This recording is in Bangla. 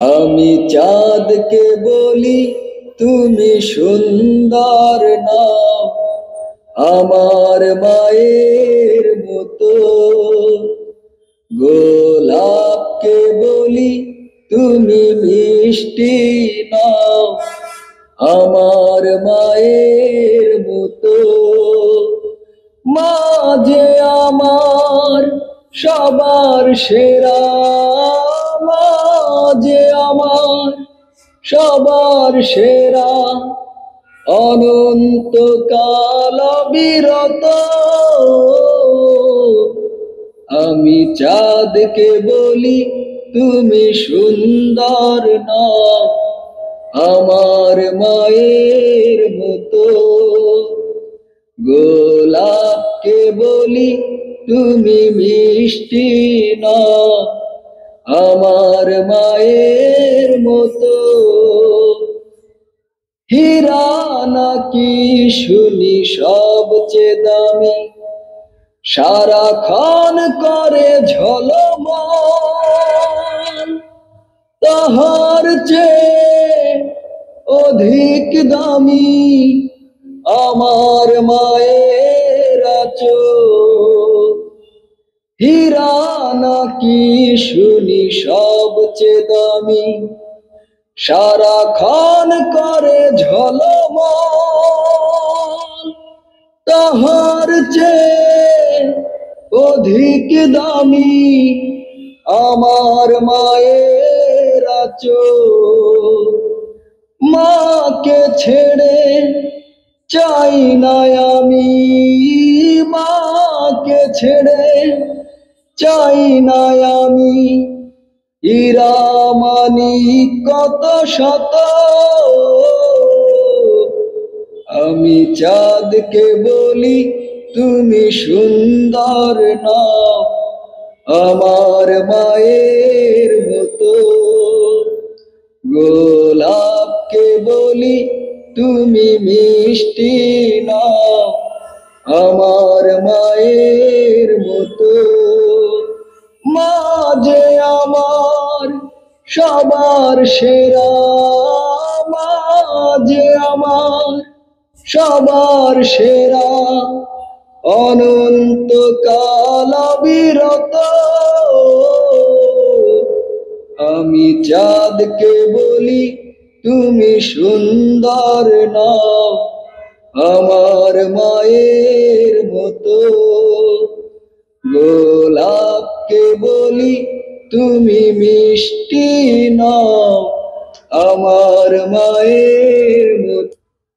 আমি চাঁদকে বলি তুমি সুন্দর নাও, আমার মায়ের মতো। গোলাপকে বলি তুমি মিষ্টি নাও, আমার মায়ের মতো। মা যে আমার সবার সেরা, মা যে আমার সবার সেরা, অনন্তকাল বিরত। আমি চাঁদকে বলি তুমি সুন্দর নাও, আমার মায়ের মতো। গোলাপকে বলি তুমি মিষ্টি নাও, আমার মায়ের মতো। হীরা নাকি শুনি সবচেয়ে দামি, সারাক্ষণ করে ঝলমল, তাহার চেয়ে অধিক দামি আমার মায়ের আঁচল। হীরা নাকি শুনি সবচেয়ে দামি, সারাক্ষণ করে ঝলমল, তাহার চেয়ে অধিক দামি আমার মায়ের আঁচল। মাকে ছেড়ে চাই না আমি, মাকে ছেড়ে চাই না আমি, হীরা মানিক কত শত। আমি চাঁদকে বলি তুমি সুন্দর নাও, আমার মায়ের মতো। গোলাপকে বলি তুমি মিষ্টি নাও, আমার মায়ের মতো। মা যে আমার সবার সেরা, মা যে আমার সবার সেরা, অনন্তকাল বিরত। আমি চাঁদকে বলি তুমি সুন্দর নাও, আমার মায়ের মতো। গোলাপকে বলি তুমি মিষ্টি নাও, আমার মায়ের